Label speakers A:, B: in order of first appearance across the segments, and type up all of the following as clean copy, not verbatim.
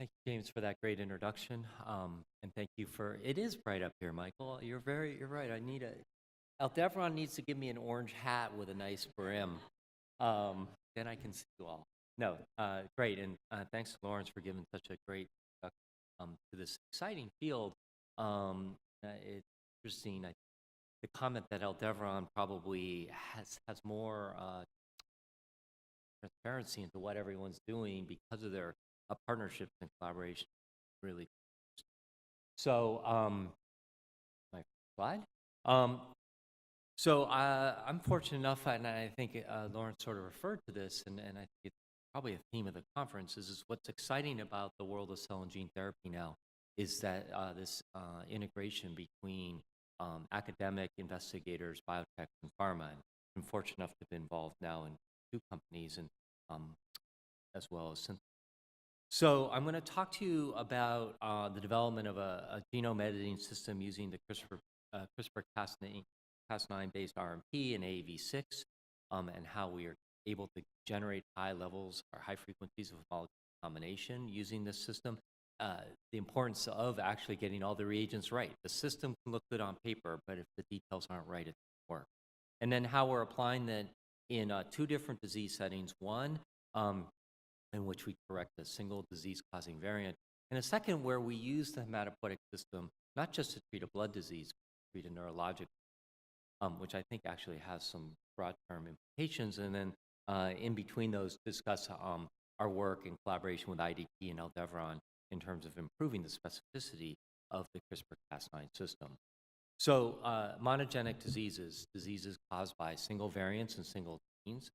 A: Thank you, James, for that great introduction. And thank you for, it is bright up here, Michael. You're right. Aldevron needs to give me an orange hat with a nice brim. Then I can see you all. No, great. And thanks to Lawrence for giving such a great introduction to this exciting field. It's interesting. The comment that Aldevron probably has more transparency into what everyone's doing because of their partnerships and collaboration. Really. So, my slide. So I'm fortunate enough, and I think Lawrence sort of referred to this, and I think it's probably a theme of the conference, is what's exciting about the world of cell and gene therapy now is that this integration between academic investigators, biotech, and pharma. And I'm fortunate enough to be involved now in 2 companies, and as well as synthesis. So I'm going to talk to you about the development of a genome editing system using the CRISPR-Cas9-based RMP and AAV6, and how we are able to generate high levels or high frequencies of homologous recombination using this system. The importance of actually getting all the reagents right. The system can look good on paper, but if the details aren't right, it doesn't work. And then how we're applying that in 2 different disease settings. One, in which we correct a single disease-causing variant, and a second where we use the hematopoietic system not just to treat a blood disease, but to treat a neurologic, which I think actually has some broad-term implications. And then in between those, discuss our work in collaboration with IDP and Aldevron in terms of improving the specificity of the CRISPR-Cas9 system. So monogenic diseases caused by single variants and single genes,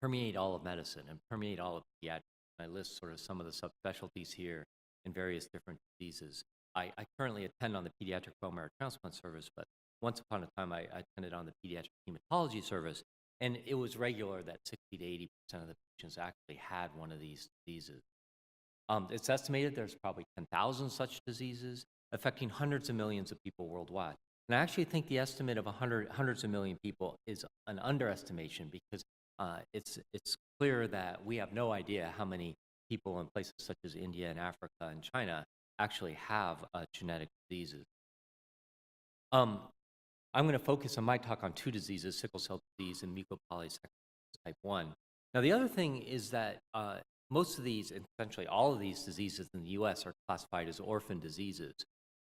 A: permeate all of medicine and permeate all of pediatrics. I list sort of some of the subspecialties here in various different diseases. I currently attend on the Pediatric Bone Marrow Transplant Service, but once upon a time I attended on the Pediatric Hematology Service, and it was regular that 60 to 80% of the patients actually had one of these diseases. It's estimated there's probably 10,000 such diseases affecting hundreds of millions of people worldwide. And I actually think the estimate of hundreds of million people is an underestimation, because it's clear that we have no idea how many people in places such as India and Africa and China actually have genetic diseases. I'm going to focus on my talk on 2 diseases, sickle cell disease and mucopolysaccharidosis type 1. Now, the other thing is that most of these, essentially all of these diseases in the U.S. are classified as orphan diseases.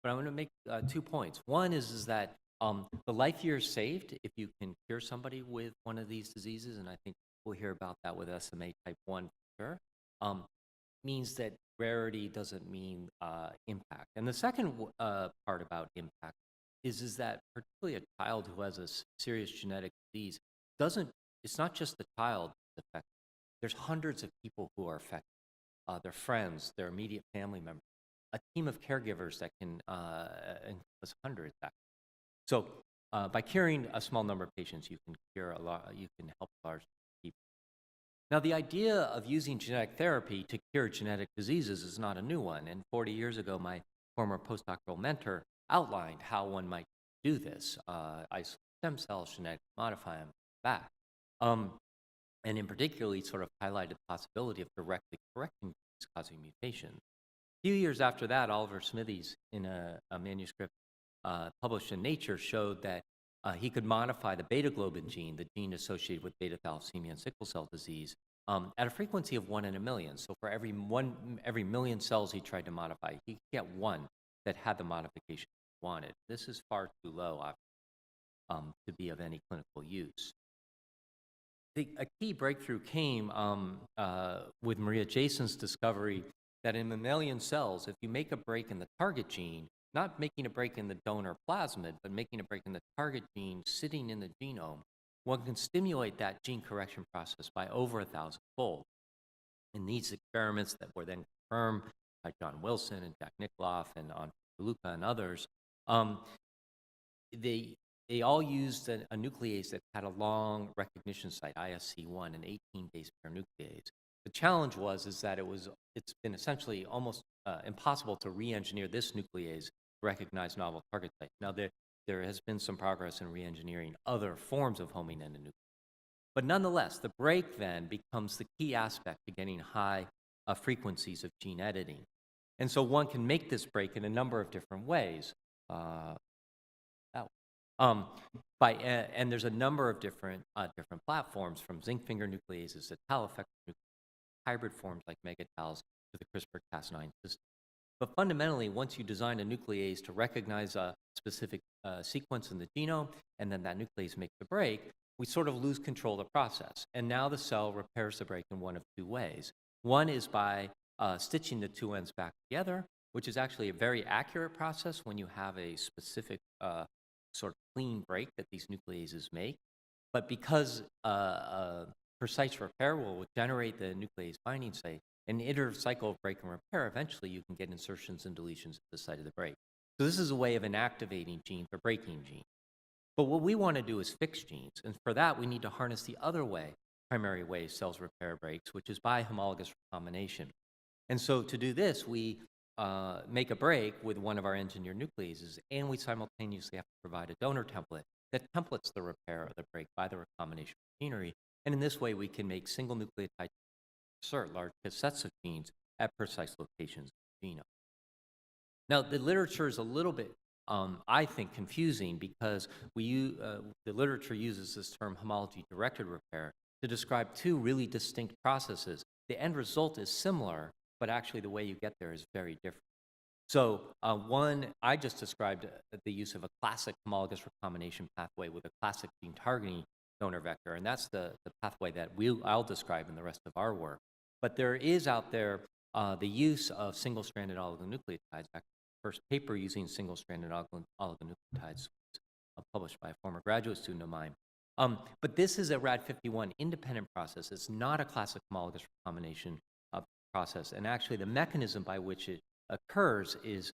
A: But I'm going to make 2 points. One is that the life years saved if you can cure somebody with one of these diseases, and I think we'll hear about that with SMA type 1 for sure, means that rarity doesn't mean impact. And the second part about impact is that particularly a child who has a serious genetic disease it's not just the child that's affected. There's hundreds of people who are affected, their friends, their immediate family members, a team of caregivers that can encompass hundreds. So by curing a small number of patients, you can cure a lot. You can help large people. Now, the idea of using genetic therapy to cure genetic diseases is not a new one. And 40 years ago, my former postdoctoral mentor outlined how one might do this: isolate stem cells, genetically modify them back. And in particular, he sort of highlighted the possibility of directly correcting disease-causing mutations. A few years after that, Oliver Smithies, in a manuscript published in Nature, showed that he could modify the beta-globin gene, the gene associated with beta thalassemia and sickle cell disease, at a frequency of 1 in a million. So for every million cells he tried to modify, he could get one that had the modification he wanted. This is far too low to be of any clinical use. A key breakthrough came with Maria Jason's discovery that in mammalian cells, if you make a break in the target gene, not making a break in the donor plasmid, but making a break in the target gene sitting in the genome, one can stimulate that gene correction process by over 1,000-fold. In these experiments that were then confirmed by John Wilson and Jack Nikoloff and Luca and others, they all used a nuclease that had a long recognition site, ISC1, an 18-base pair nuclease. The challenge is that it's been essentially almost impossible to re-engineer this nuclease to recognize novel target sites. Now, there has been some progress in re-engineering other forms of homing endonuclease. But nonetheless, the break then becomes the key aspect to getting high frequencies of gene editing. And so one can make this break in a number of different ways. And there's a number of different platforms, from zinc finger nucleases to tau-affected nucleases, hybrid forms like megatals, to the CRISPR-Cas9 system. But fundamentally, once you design a nuclease to recognize a specific sequence in the genome, and then that nuclease makes the break, we sort of lose control of the process. And now the cell repairs the break in one of two ways. One is by stitching the two ends back together, which is actually a very accurate process when you have a specific sort of clean break that these nucleases make. But because precise repair will generate the nuclease binding site, an iterative cycle of break and repair, eventually you can get insertions and deletions at the site of the break. So this is a way of inactivating gene for breaking gene. But what we want to do is fix genes, and for that we need to harness the other primary way cells repair breaks, which is by homologous recombination. And so to do this, we make a break with one of our engineered nucleases, and we simultaneously have to provide a donor template that templates the repair of the break by the recombination machinery. And in this way, we can make single nucleotide insert large cassettes of genes at precise locations in the genome. Now, the literature is a little bit, I think, confusing, because the literature uses this term homology-directed repair to describe two really distinct processes. The end result is similar, but actually the way you get there is very different. So one, I just described the use of a classic homologous recombination pathway with a classic gene targeting donor vector, and that's the pathway that I'll describe in the rest of our work. But there is out there the use of single-stranded oligonucleotides. The first paper using single-stranded oligonucleotides was published by a former graduate student of mine. But this is a Rad51 independent process. It's not a classic homologous recombination process, and actually the mechanism by which it occurs is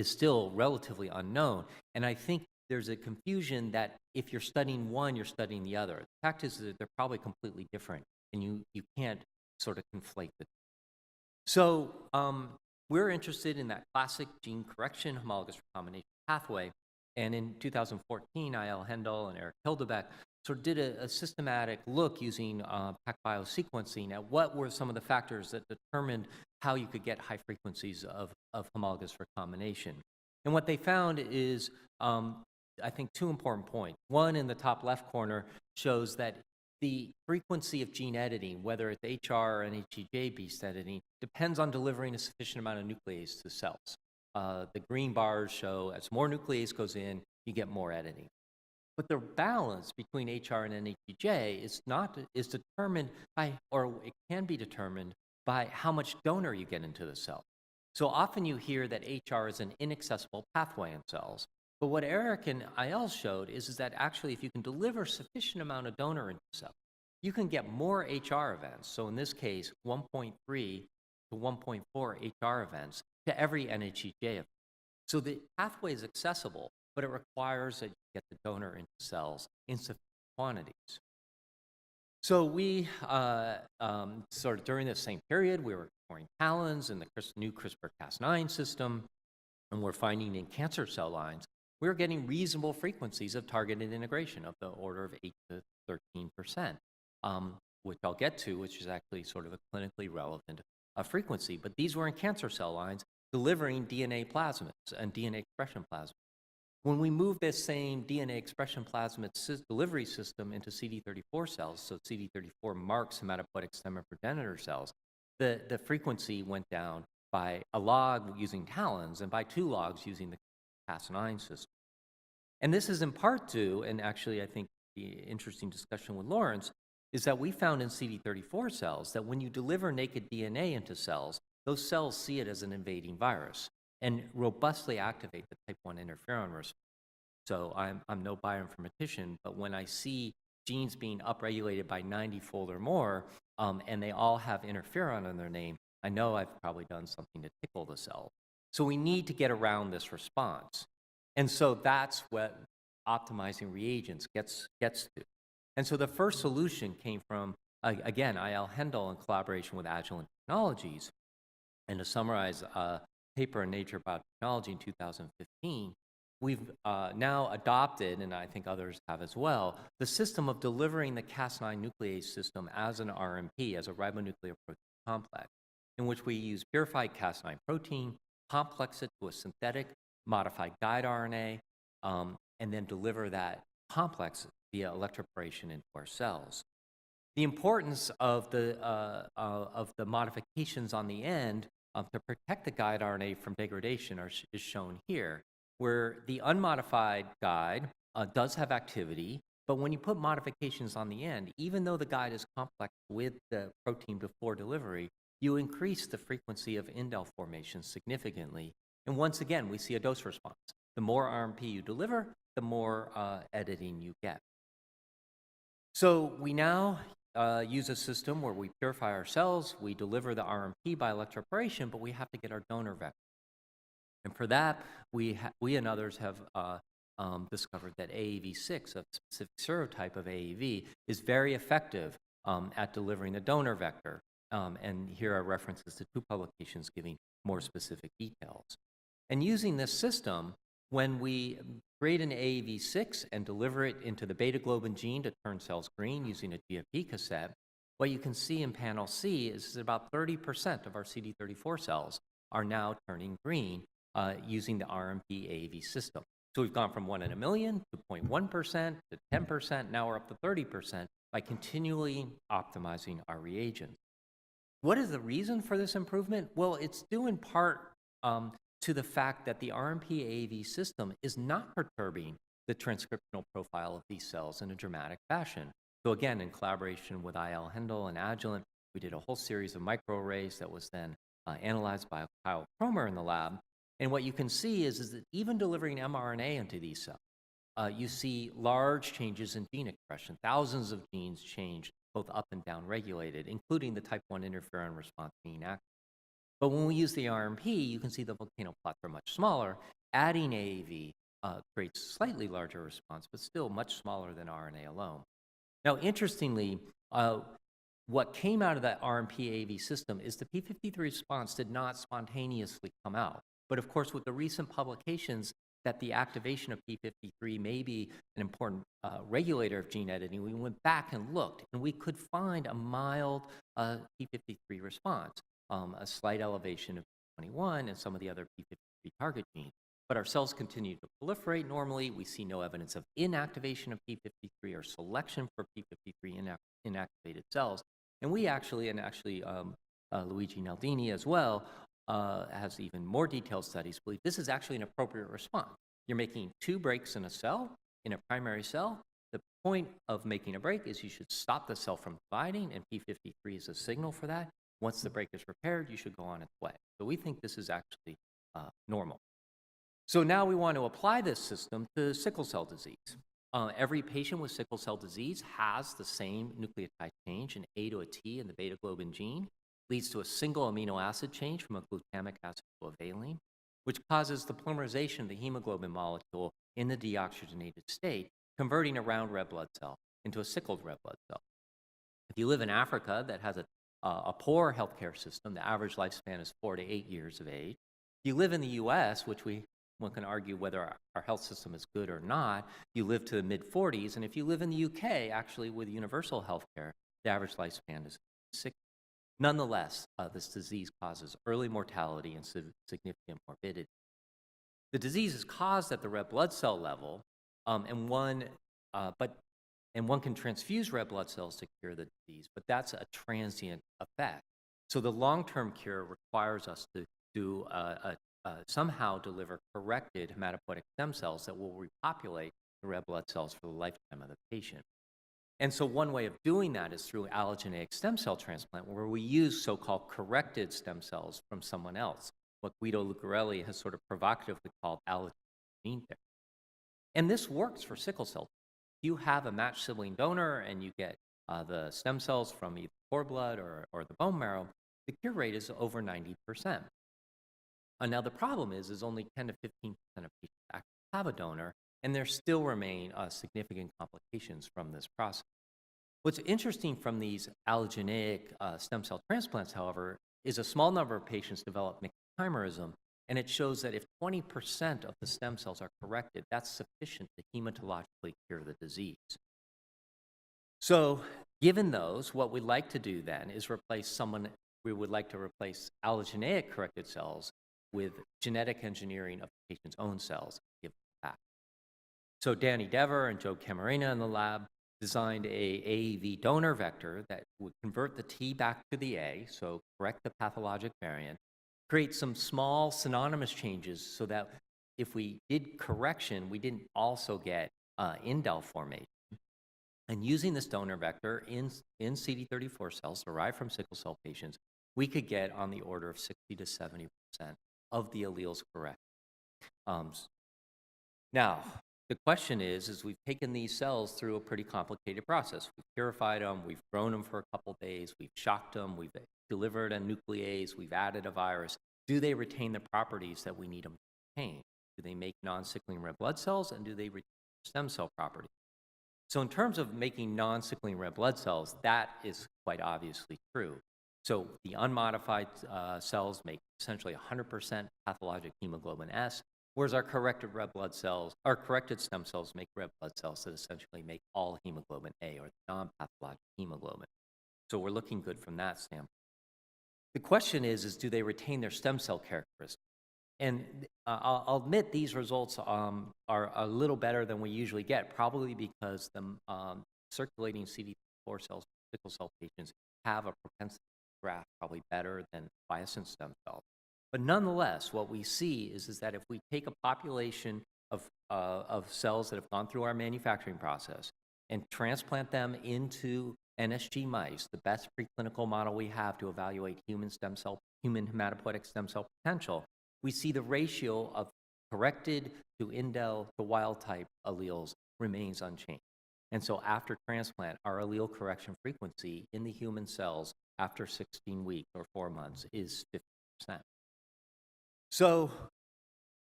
A: still relatively unknown. And I think there's a confusion that if you're studying one, you're studying the other. The fact is that they're probably completely different, and you can't sort of conflate the two. So we're interested in that classic gene correction homologous recombination pathway, and in 2014, I.L. Hendel and Eric Hildebeck sort of did a systematic look using PacBio sequencing at what were some of the factors that determined how you could get high frequencies of homologous recombination. And what they found is, I think, two important points. One, in the top left corner, shows that the frequency of gene editing, whether it's HR or NHEJ-based editing, depends on delivering a sufficient amount of nuclease to cells. The green bars show as more nuclease goes in, you get more editing. But the balance between HR and NHEJ is determined by, or it can be determined by, how much donor you get into the cell. So often you hear that HR is an inaccessible pathway in cells. But what Eric and I.L. showed is that actually, if you can deliver sufficient amount of donor into the cell, you can get more HR events. So in this case, 1.3 to 1.4 HR events to every NHEJ event. So the pathway is accessible, but it requires that you get the donor into cells in sufficient quantities. So we, sort of during this same period, we were exploring talons in the new CRISPR-Cas9 system, and we're finding in cancer cell lines, we're getting reasonable frequencies of targeted integration of the order of 8 to 13%, which I'll get to, which is actually sort of a clinically relevant frequency. But these were in cancer cell lines delivering DNA plasmids and DNA expression plasmids. When we move this same DNA expression plasmid delivery system into CD34 cells, so CD34 marks hematopoietic stem and progenitor cells, the frequency went down by a log using talons and by 2 logs using the Cas9 system. And this is in part due, and actually I think the interesting discussion with Lawrence, is that we found in CD34 cells that when you deliver naked DNA into cells, those cells see it as an invading virus and robustly activate the type 1 interferon response. So I'm no bioinformatician, but when I see genes being upregulated by 90-fold or more, and they all have interferon in their name, I know I've probably done something to tickle the cell. So we need to get around this response. And so that's what optimizing reagents gets to. And so the first solution came from, again, I.L. Hendel in collaboration with Agilent Technologies. And to summarize a paper in Nature Biotechnology in 2015, we've now adopted, and I think others have as well, the system of delivering the Cas9 nuclease system as an RMP, as a ribonuclear protein complex, in which we use purified Cas9 protein, complex it to a synthetic modified guide RNA, and then deliver that complex via electroporation into our cells. The importance of the modifications on the end to protect the guide RNA from degradation is shown here, where the unmodified guide does have activity, but when you put modifications on the end, even though the guide is complex with the protein before delivery, you increase the frequency of indel formation significantly. And once again, we see a dose response. The more RMP you deliver, the more editing you get. So we now use a system where we purify our cells, we deliver the RMP by electroporation, but we have to get our donor vector. And for that, we and others have discovered that AAV6, a specific serotype of AAV, is very effective at delivering the donor vector. And here are references to 2 publications giving more specific details. And using this system, when we create an AAV6 and deliver it into the beta globin gene to turn cells green using a GFP cassette, what you can see in panel C is that about 30% of our CD34 cells are now turning green using the RMP AAV system. So we've gone from 1 in a million to 0.1% to 10%. Now we're up to 30% by continually optimizing our reagents. What is the reason for this improvement? Well, it's due in part to the fact that the RMP AAV system is not perturbing the transcriptional profile of these cells in a dramatic fashion. So again, in collaboration with IL Hendel and Agilent, we did a whole series of microarrays that was then analyzed by Kyle Cromer in the lab. And what you can see is that even delivering mRNA into these cells, you see large changes in gene expression. Thousands of genes change, both up and down regulated, including the type 1 interferon response being active. But when we use the RMP, you can see the volcano plots are much smaller. Adding AAV creates a slightly larger response, but still much smaller than RNA alone. Now, interestingly, what came out of that RMP AAV system is the p53 response did not spontaneously come out. But of course, with the recent publications that the activation of p53 may be an important regulator of gene editing, we went back and looked, and we could find a mild p53 response. A slight elevation of P21 and some of the other p53 target genes. But our cells continue to proliferate normally. We see no evidence of inactivation of p53 or selection for p53 inactivated cells. And we actually, Luigi Naldini as well, has even more detailed studies, believe this is actually an appropriate response. You're making 2 breaks in a cell, in a primary cell. The point of making a break is you should stop the cell from dividing, and p53 is a signal for that. Once the break is repaired, you should go on its way. So we think this is actually normal. So now we want to apply this system to sickle cell disease. Every patient with sickle cell disease has the same nucleotide change, an A to a T in the beta globin gene, leads to a single amino acid change from a glutamic acid to a valine, which causes the polymerization of the hemoglobin molecule in the deoxygenated state, converting a round red blood cell into a sickled red blood cell. If you live in Africa that has a poor healthcare system, the average lifespan is 4 to 8 years of age. If you live in the US, which one can argue whether our health system is good or not, you live to the mid-40s. And if you live in the UK, actually with universal healthcare, the average lifespan is 6. Nonetheless, this disease causes early mortality and significant morbidity. The disease is caused at the red blood cell level, and one can transfuse red blood cells to cure the disease, but that's a transient effect. So the long-term cure requires us to somehow deliver corrected hematopoietic stem cells that will repopulate the red blood cells for the lifetime of the patient. And so one way of doing that is through allogeneic stem cell transplant, where we use so-called corrected stem cells from someone else, what Guido Lucarelli has sort of provocatively called allogeneic gene therapy. And this works for sickle cell. You have a matched sibling donor and you get the stem cells from either cord blood or the bone marrow, the cure rate is over 90%. Now the problem is only 10 to 15% of patients actually have a donor, and there still remain significant complications from this process. What's interesting from these allogeneic stem cell transplants, however, is a small number of patients develop mixed chimerism, And it shows that if 20% of the stem cells are corrected, that's sufficient to hematologically cure the disease. So given those, what we'd like to do then is we would like to replace allogeneic corrected cells with genetic engineering of the patient's own cells. Give them back. So Danny Dever and Joe Camarena in the lab designed a AAV donor vector that would convert the T back to the A, so correct the pathologic variant, create some small synonymous changes so that if we did correction, we didn't also get indel formation. And using this donor vector in CD34 cells derived from sickle cell patients, we could get on the order of 60 to 70% of the alleles correct. Now, the question is we've taken these cells through a pretty complicated process. We've purified them, we've grown them for a couple days, we've shocked them, we've delivered a nuclease, we've added a virus. Do they retain the properties that we need them to retain? Do they make non-sickling red blood cells, and do they retain stem cell properties? So in terms of making non-sickling red blood cells, that is quite obviously true. So the unmodified cells make essentially 100% pathologic hemoglobin S, whereas our corrected stem cells make red blood cells that essentially make all hemoglobin A, or non-pathologic hemoglobin. So we're looking good from that standpoint. The question is do they retain their stem cell characteristics? And I'll admit these results are a little better than we usually get, probably because the circulating CD34 cells in sickle cell patients have a propensity to graft probably better than quiescent stem cells. But nonetheless, what we see is that if we take a population of cells that have gone through our manufacturing process and transplant them into NSG mice, the best preclinical model we have to evaluate human hematopoietic stem cell potential, we see the ratio of corrected to indel to wild type alleles remains unchanged. And so after transplant, our allele correction frequency in the human cells after 16 weeks or 4 months is 50%. So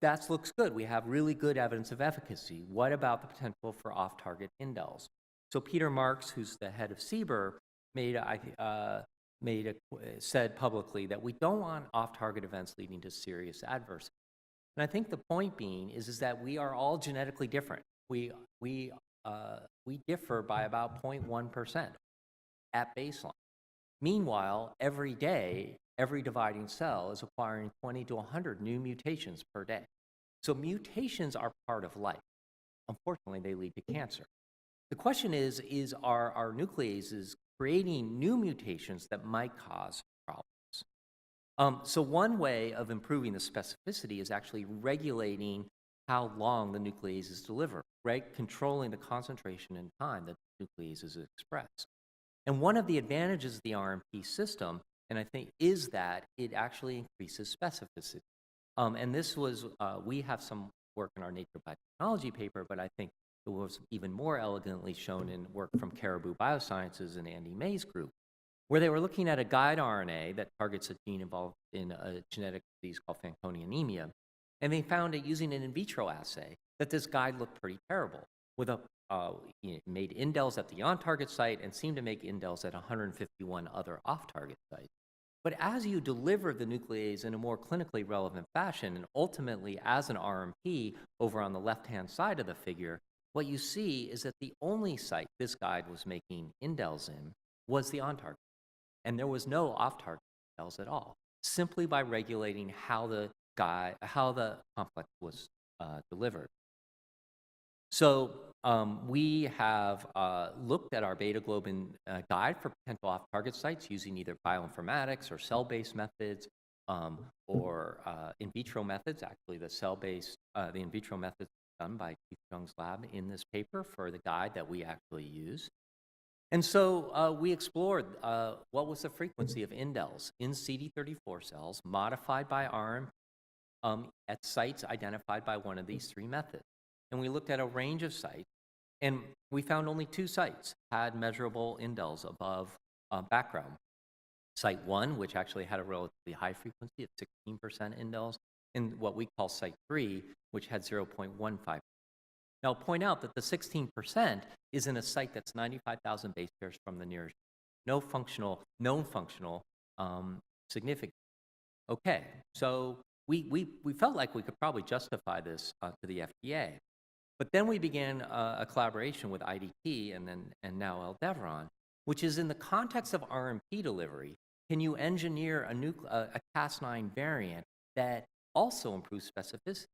A: that looks good. We have really good evidence of efficacy. What about the potential for off-target indels? So Peter Marks, who's the head of CBER, said publicly that we don't want off-target events leading to serious adverse. And I think the point being is that we are all genetically different. We differ by about 0.1% at baseline. Meanwhile, every day, every dividing cell is acquiring 20 to 100 new mutations per day. So mutations are part of life. Unfortunately, they lead to cancer. The question is our nucleases creating new mutations that might cause problems? So one way of improving the specificity is actually regulating how long the nucleases deliver, right? Controlling the concentration and time that the nucleases express. And one of the advantages of the RMP system, and I think, is that it actually increases specificity. And this was, we have some work in our Nature Biotechnology paper, but I think it was even more elegantly shown in work from Caribou Biosciences and Andy May's group, where they were looking at a guide RNA that targets a gene involved in a genetic disease called Fanconi anemia. And they found that using an in vitro assay that this guide looked pretty terrible, with made indels at the on-target site and seemed to make indels at 151 other off-target sites. But as you deliver the nuclease in a more clinically relevant fashion, and ultimately as an RMP over on the left-hand side of the figure, what you see is that the only site this guide was making indels in was the on-target. And there was no off-target indels at all, simply by regulating how the complex was delivered. So we have looked at our beta globin guide for potential off-target sites using either bioinformatics or cell-based methods or in vitro methods. Actually, the in vitro methods done by Keith Jung's lab in this paper for the guide that we actually use. And so we explored what was the frequency of indels in CD34 cells modified by RMP at sites identified by one of these 3 methods. And we looked at a range of sites, and we found only 2 sites had measurable indels above background. Site 1, which actually had a relatively high frequency of 16% indels, and what we call site 3, which had 0.15%. Now, I'll point out that the 16% is in a site that's 95,000 base pairs from the nearest, known functional significance. Okay, so we felt like we could probably justify this to the FDA. But then we began a collaboration with IDT and now Aldevron, which is in the context of RMP delivery. Can you engineer a Cas9 variant that also improves specificity?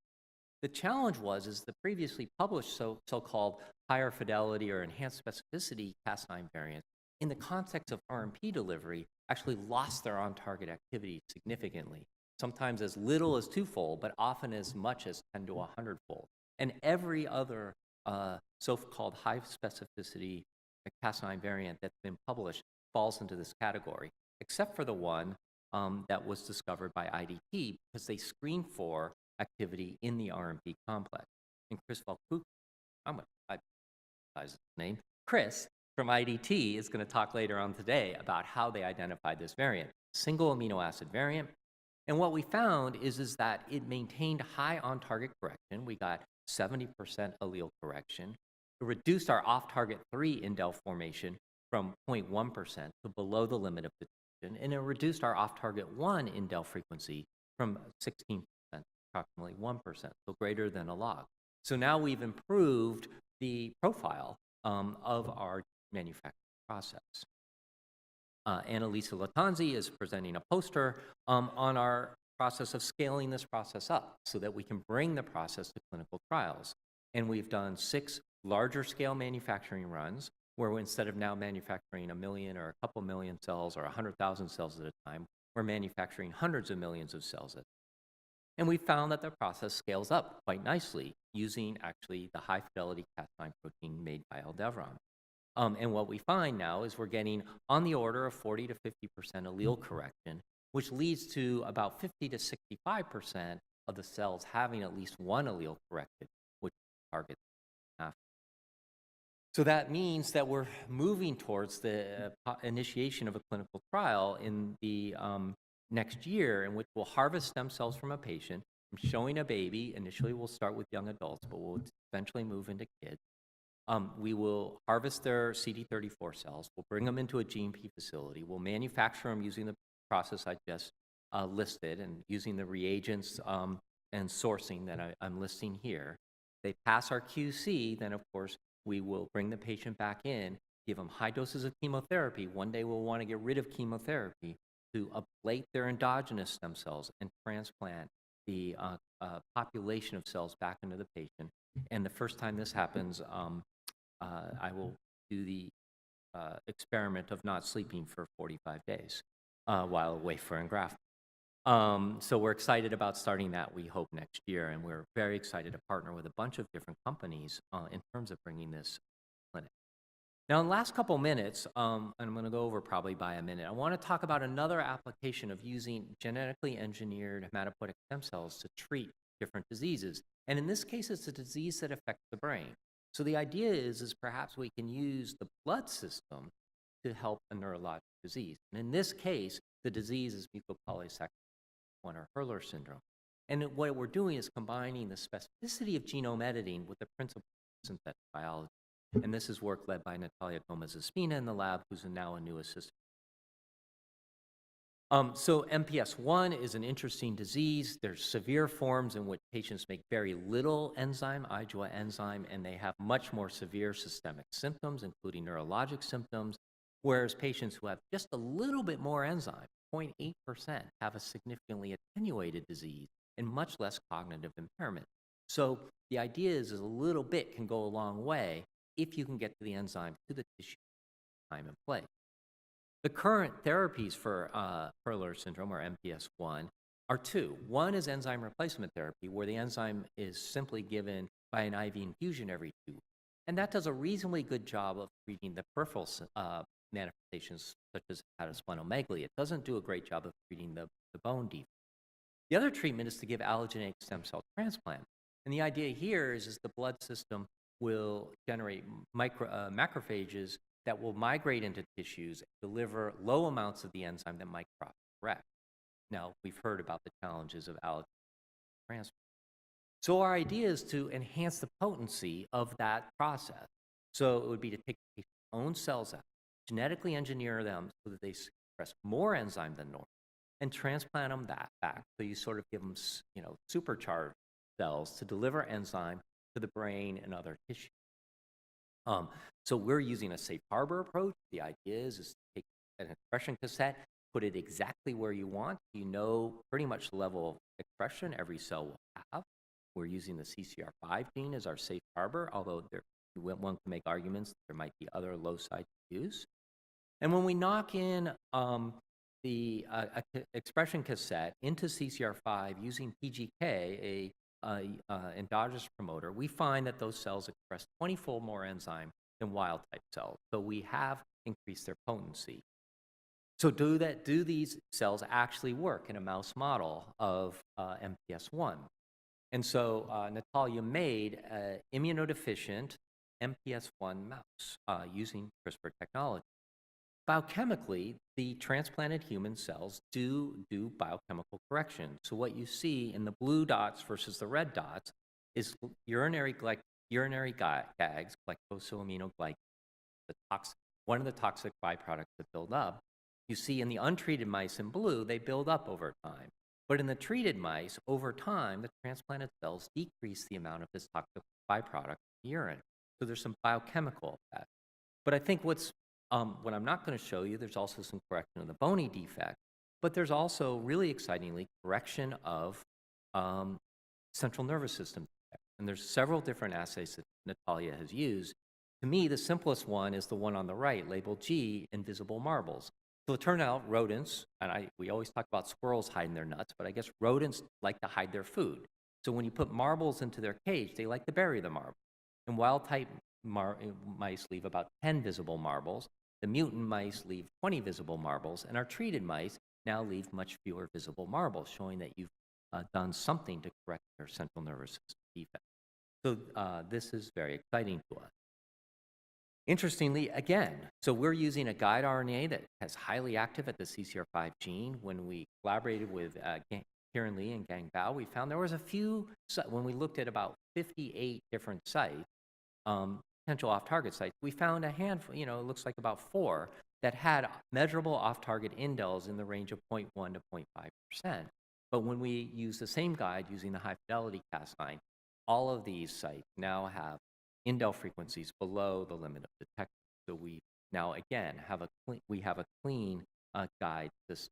A: The challenge is the previously published so-called higher fidelity or enhanced specificity Cas9 variants in the context of RMP delivery actually lost their on-target activity significantly, sometimes as little as twofold, but often as much as 10 to 100-fold. And every other so-called high specificity Cas9 variant that's been published falls into this category, except for the one that was discovered by IDT because they screened for activity in the RMP complex. And Chris Valcook, I his name, Chris from IDT is going to talk later on today about how they identified this variant, single amino acid variant. And what we found is that it maintained high on-target correction. We got 70% allele correction. It reduced our off-target 3 indel formation from 0.1% to below the limit of detection, and it reduced our off-target 1 indel frequency from 16%, approximately 1%, so greater than a log. So now we've improved the profile of our manufacturing process. Annalisa Latanzi is presenting a poster on our process of scaling this process up so that we can bring the process to clinical trials. And we've done 6 larger scale manufacturing runs where instead of now manufacturing 1 million or a couple million cells or 100,000 cells at a time, we're manufacturing hundreds of millions of cells at a time. And we found that the process scales up quite nicely using actually the high fidelity Cas9 protein made by Aldevron. And what we find now is we're getting on the order of 40 to 50% allele correction, which leads to about 50 to 65% of the cells having at least one allele corrected, which targets half. So that means that we're moving towards the initiation of a clinical trial in the next year in which we'll harvest stem cells from a patient, from showing a baby. Initially, we'll start with young adults, but we'll eventually move into kids. We will harvest their CD34 cells. We'll bring them into a GMP facility. We'll manufacture them using the process I just listed and using the reagents and sourcing that I'm listing here. They pass our QC, then of course we will bring the patient back in, give them high doses of chemotherapy. One day we'll want to get rid of chemotherapy to ablate their endogenous stem cells and transplant the population of cells back into the patient. And the first time this happens, I will do the experiment of not sleeping for 45 days while away for engraftment. So we're excited about starting that, we hope, next year, and we're very excited to partner with a bunch of different companies in terms of bringing this clinic. Now, in the last couple minutes, and I'm going to go over probably by a minute, I want to talk about another application of using genetically engineered hematopoietic stem cells to treat different diseases. And in this case, it's a disease that affects the brain. So the idea is perhaps we can use the blood system to help a neurologic disease. And in this case, the disease is mucopolysaccharidosis or Hurler syndrome. And what we're doing is combining the specificity of genome editing with the principles of synthetic biology. And this is work led by Natalia Gomez-Espina in the lab, who's now a new assistant. So MPS I is an interesting disease. There's severe forms in which patients make very little enzyme, IJA enzyme, and they have much more severe systemic symptoms, including neurologic symptoms, whereas patients who have just a little bit more enzyme, 0.8%, have a significantly attenuated disease and much less cognitive impairment. So the idea is a little bit can go a long way if you can get to the enzyme to the tissue time and place. The current therapies for Hurler syndrome, or MPS I, are 2. One is enzyme replacement therapy, where the enzyme is simply given by an IV infusion every 2 weeks. And that does a reasonably good job of treating the peripheral manifestations, such as hepatosplenomegaly. It doesn't do a great job of treating the bone defect. The other treatment is to give allogeneic stem cell transplant. And the idea here is the blood system will generate macrophages that will migrate into tissues and deliver low amounts of the enzyme that might correct. Now, we've heard about the challenges of allogeneic transplant. So our idea is to enhance the potency of that process. So it would be to take the patient's own cells out, genetically engineer them so that they express more enzyme than normal, and transplant them back. So you sort of give them, supercharged cells to deliver enzyme to the brain and other tissues. So we're using a safe harbor approach. The idea is to take an expression cassette, put it exactly where you want. You know pretty much the level of expression every cell will have. We're using the CCR5 gene as our safe harbor, although one can make arguments that there might be other loci to use. And when we knock in the expression cassette into CCR5 using PGK, endogenous promoter, we find that those cells express 20-fold more enzyme than wild-type cells. So we have increased their potency. So do these cells actually work in a mouse model of MPS I? And so Natalia made an immunodeficient MPS I mouse using CRISPR technology. Biochemically, the transplanted human cells do biochemical correction. So what you see in the blue dots versus the red dots is urinary gags, glycosaminoglycan, one of the toxic byproducts that build up. You see in the untreated mice in blue, they build up over time. But in the treated mice, over time, the transplanted cells decrease the amount of this toxic byproduct in the urine. So there's some biochemical effect. But I think what I'm not going to show you, there's also some correction of the bony defect, but there's also, really excitingly, correction of central nervous system defect. And there's several different assays that Natalia has used. To me, the simplest one is the one on the right, labeled G, invisible marbles. So it turned out rodents, and we always talk about squirrels hiding their nuts, but I guess rodents like to hide their food. So when you put marbles into their cage, they like to bury the marble. And wild-type mice leave about 10 visible marbles. The mutant mice leave 20 visible marbles, and our treated mice now leave much fewer visible marbles, showing that you've done something to correct their central nervous system defect. So this is very exciting to us. Interestingly, again, so we're using a guide RNA that is highly active at the CCR5 gene. When we collaborated with Kieran Lee and Gang Bao, we found there was a few, when we looked at about 58 different sites, potential off-target sites, we found a handful, it looks like about 4 that had measurable off-target indels in the range of 0.1 to 0.5%. But when we use the same guide using the high-fidelity Cas9, all of these sites now have indel frequencies below the limit of detection. So we now, again, have a clean guide system.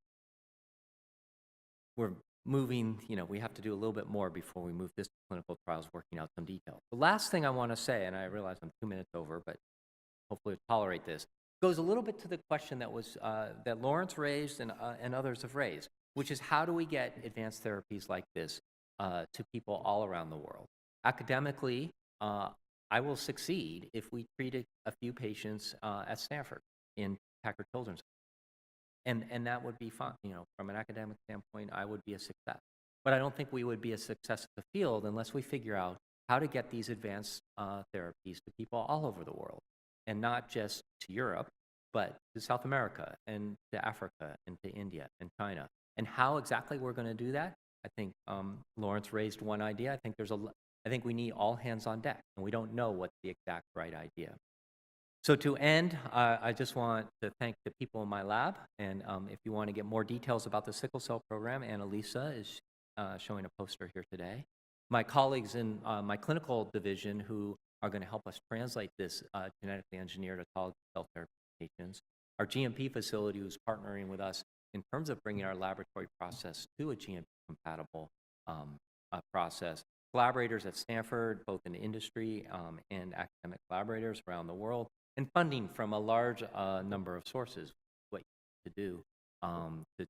A: We're moving, we have to do a little bit more before we move this to clinical trials, working out some details. The last thing I want to say, and I realize I'm 2 minutes over, but hopefully you'll tolerate this, goes a little bit to the question that was that Lawrence raised and others have raised, which is how do we get advanced therapies like this to people all around the world? Academically, I will succeed if we treated a few patients at Stanford in Packard Children's. And that would be fine. From an academic standpoint, I would be a success. But I don't think we would be a success in the field unless we figure out how to get these advanced therapies to people all over the world, and not just to Europe, but to South America and to Africa and to India and China. And how exactly we're going to do that? I think Lawrence raised one idea. I think we need all hands on deck, and we don't know what's the exact right idea. So to end, I just want to thank the people in my lab, and if you want to get more details about the sickle cell program, Annalisa is showing a poster here today. My colleagues in my clinical division who are going to help us translate this genetically engineered autologous cell therapy patients. Our GMP facility who's partnering with us in terms of bringing our laboratory process to a GMP-compatible process. Collaborators at Stanford, both in industry and academic collaborators around the world, and funding from a large number of sources, what you need to do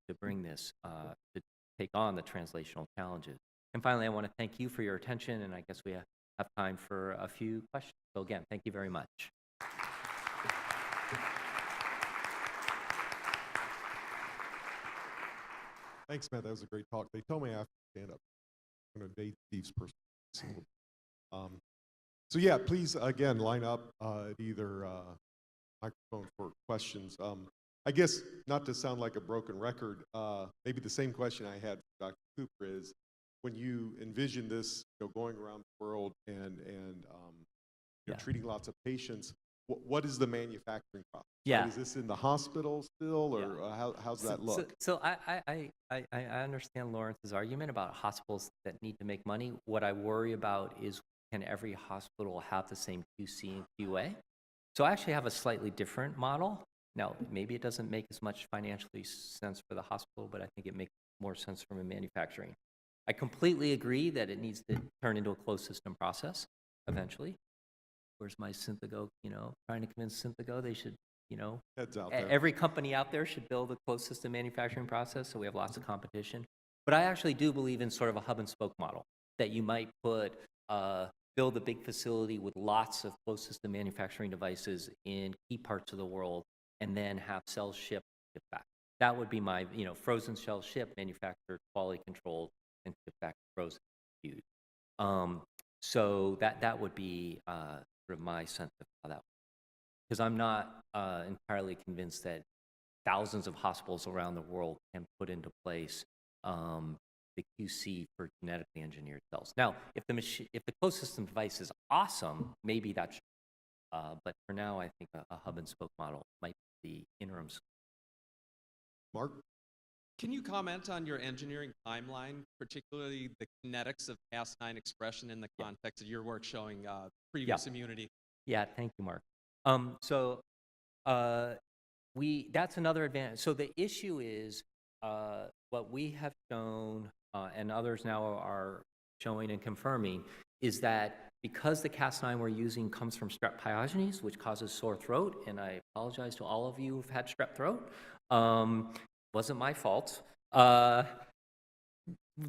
A: to bring this, to take on the translational challenges. And finally, I want to thank you for your attention, and I guess we have time for a few questions. So again, thank you very much.
B: Thanks, Matt. That was a great talk. They told me I have to stand up. I'm going to date Steve's person. So yeah, please, again, line up at either microphone for questions. I guess, not to sound like a broken record, maybe the same question I had for Dr. Cooper is, when you envision this going around the world and you're treating lots of patients, what is the manufacturing process?
A: Yeah.
B: Right? Is this in the hospital still, or how's that look?
A: So I understand Lawrence's argument about hospitals that need to make money. What I worry about is, can every hospital have the same QC and QA? So I actually have a slightly different model. Now, maybe it doesn't make as much financially sense for the hospital, but I think it makes more sense from a manufacturing. I completely agree that it needs to turn into a closed system process eventually. Where's my Synthago, trying to convince Synthago they should,
B: Heads out there.
A: every company out there should build a closed system manufacturing process, so we have lots of competition. But I actually do believe in sort of a hub and spoke model, that you might build a big facility with lots of closed system manufacturing devices in key parts of the world, and then have cells shipped back. That would be my, frozen cells shipped, manufactured, quality controlled, and shipped back frozen. So that would be sort of my sense of how that works. Because I'm not entirely convinced that thousands of hospitals around the world can put into place the QC for genetically engineered cells. Now, if the closed system device is awesome, maybe that's, but for now, I think a hub and spoke model might be the interim.
B: Mark?
C: Can you comment on your engineering timeline, particularly the kinetics of Cas9 expression in the context of your work showing previous immunity?
A: Yeah, thank you, Mark. That's another advantage. So the issue is what we have shown, and others now are showing and confirming, is that because the Cas9 we're using comes from strep pyogenes, which causes sore throat, and I apologize to all of you who've had strep throat. Wasn't my fault.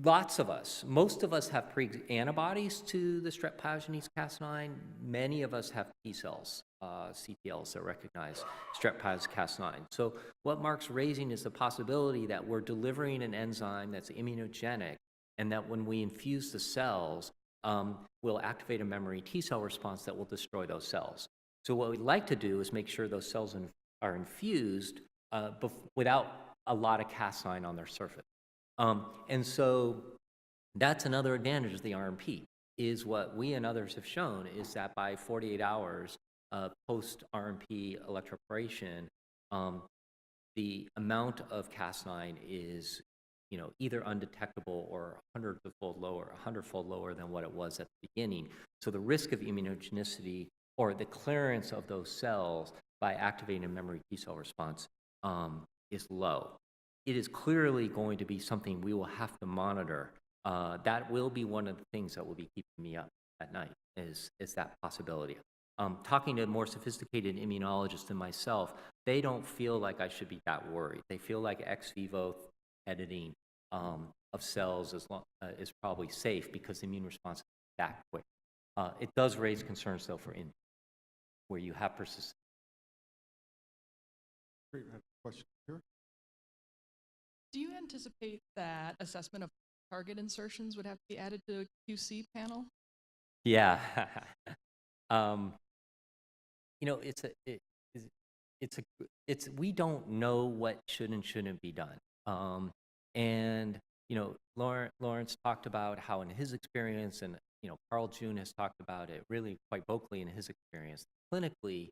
A: Lots of us, most of us have antibodies to the strep pyogenes Cas9. Many of us have T cells, CTLs that recognize strep pyogenes Cas9. So what Mark's raising is the possibility that we're delivering an enzyme that's immunogenic, and that when we infuse the cells, we'll activate a memory T cell response that will destroy those cells. So what we'd like to do is make sure those cells are infused without a lot of Cas9 on their surface. And so that's another advantage of the RMP, is what we and others have shown is that by 48 hours post-RMP electroporation, the amount of Cas9 is either undetectable or 100-fold lower than what it was at the beginning. So the risk of immunogenicity or the clearance of those cells by activating a memory T cell response is low. It is clearly going to be something we will have to monitor. That will be one of the things that will be keeping me up at night, is that possibility. Talking to more sophisticated immunologists than myself, they don't feel like I should be that worried. They feel like ex vivo editing of cells is probably safe because the immune response is that quick. It does raise concerns, though, for where you have persistent.
B: Great. Question here.
D: Do you anticipate that assessment of target insertions would have to be added to a QC panel?
A: Yeah. We don't know what should and shouldn't be done. And Lawrence talked about how in his experience, and Carl June has talked about it really quite vocally in his experience, clinically,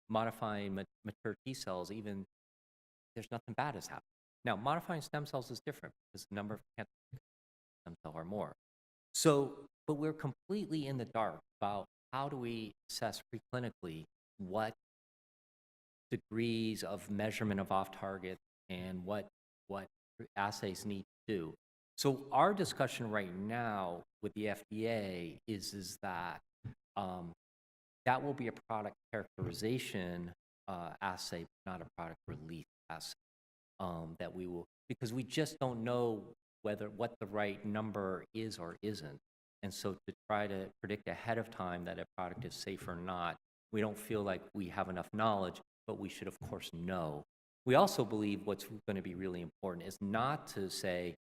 A: modifying mature T cells, even there's nothing bad has happened. Now, modifying stem cells is different because the number of cancer stem cells are more. So, but we're completely in the dark about how do we assess preclinically what degrees of measurement of off-target and what assays need to do. So our discussion right now with the FDA is that that will be a product characterization assay, not a product release assay. That we will, because we just don't know what the right number is or isn't. And so to try to predict ahead of time that a product is safe or not, we don't feel like we have enough knowledge, but we should, of course, know. We also believe what's going to be really important is not to say,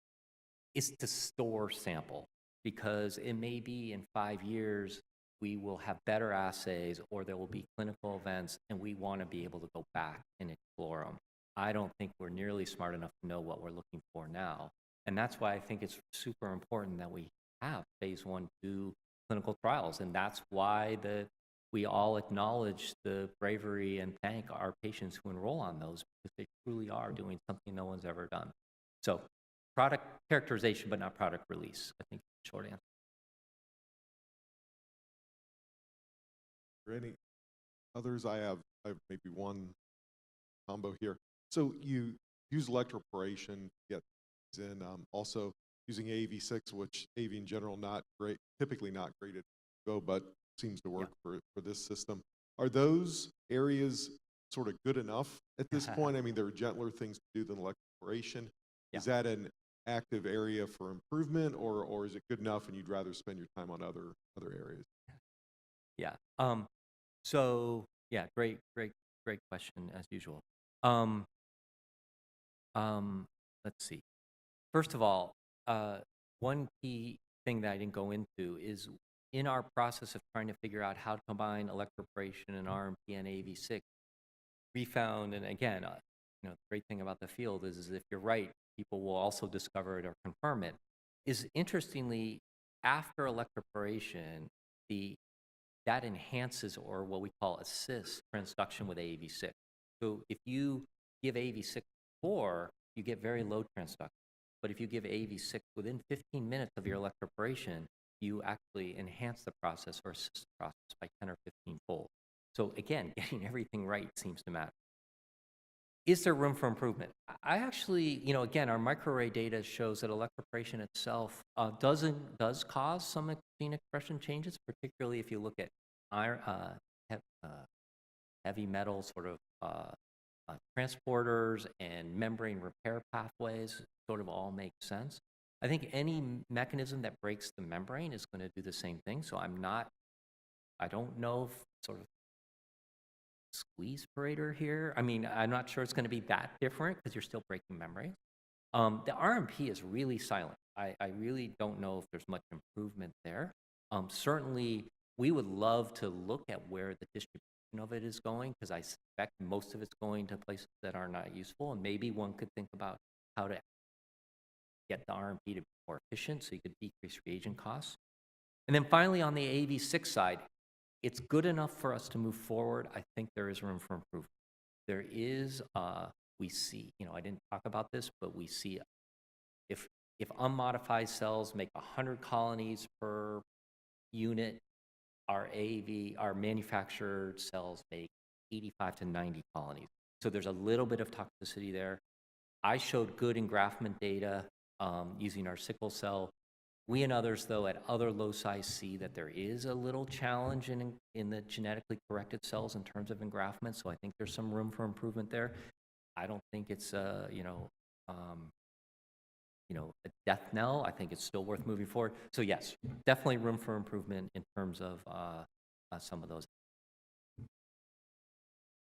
A: is to store sample, because it may be in 5 years we will have better assays or there will be clinical events and we want to be able to go back and explore them. I don't think we're nearly smart enough to know what we're looking for now. And that's why I think it's super important that we have phase 1, 2 clinical trials. And that's why we all acknowledge the bravery and thank our patients who enroll on those because they truly are doing something no one's ever done. So product characterization, but not product release, I think, is the short answer.
B: Are there any others? I have maybe one combo here. So you use electroporation to get things in, also using AAV6, which AV in general typically not great at go, but seems to work for this system. Are those areas sort of good enough at this point? I mean, there are gentler things to do than electroporation.
A: Yeah.
B: Is that an active area for improvement, or is it good enough and you'd rather spend your time on other areas?
A: Yeah. So yeah, great question as usual. Let's see. First of all, one key thing that I didn't go into is in our process of trying to figure out how to combine electroporation and RMP and AV6, we found, and again, the great thing about the field is if you're right, people will also discover it or confirm it, is interestingly, after electroporation, that enhances, or what we call assists, transduction with AAV6. So if you give AAV6 before, you get very low transduction. But if you give AAV6 within 15 minutes of your electroporation, you actually enhance the process or assist the process by 10 or 15-fold. So again, getting everything right seems to matter. Is there room for improvement? I actually, again, our microarray data shows that electroporation itself does cause some gene expression changes, particularly if you look at iron, heavy metal sort of transporters and membrane repair pathways sort of all make sense. I think any mechanism that breaks the membrane is going to do the same thing. So I don't know if sort of squeeze parator here. I mean, I'm not sure it's going to be that different because you're still breaking membranes. The RMP is really silent. I really don't know if there's much improvement there. Certainly, we would love to look at where the distribution of it is going because I suspect most of it's going to places that are not useful, and maybe one could think about how to get the RMP to be more efficient so you could decrease reagent costs. And then finally, on the AAV6 side, it's good enough for us to move forward. I think there is room for improvement. There is, we see, I didn't talk about this, but we see if unmodified cells make 100 colonies per unit, our manufactured cells make 85 to 90 colonies. So there's a little bit of toxicity there. I showed good engraftment data using our sickle cell. We and others, though, at other loci see that there is a little challenge in the genetically corrected cells in terms of engraftment, so I think there's some room for improvement there. I don't think it's a death knell. I think it's still worth moving forward. So yes, definitely room for improvement in terms of some of those.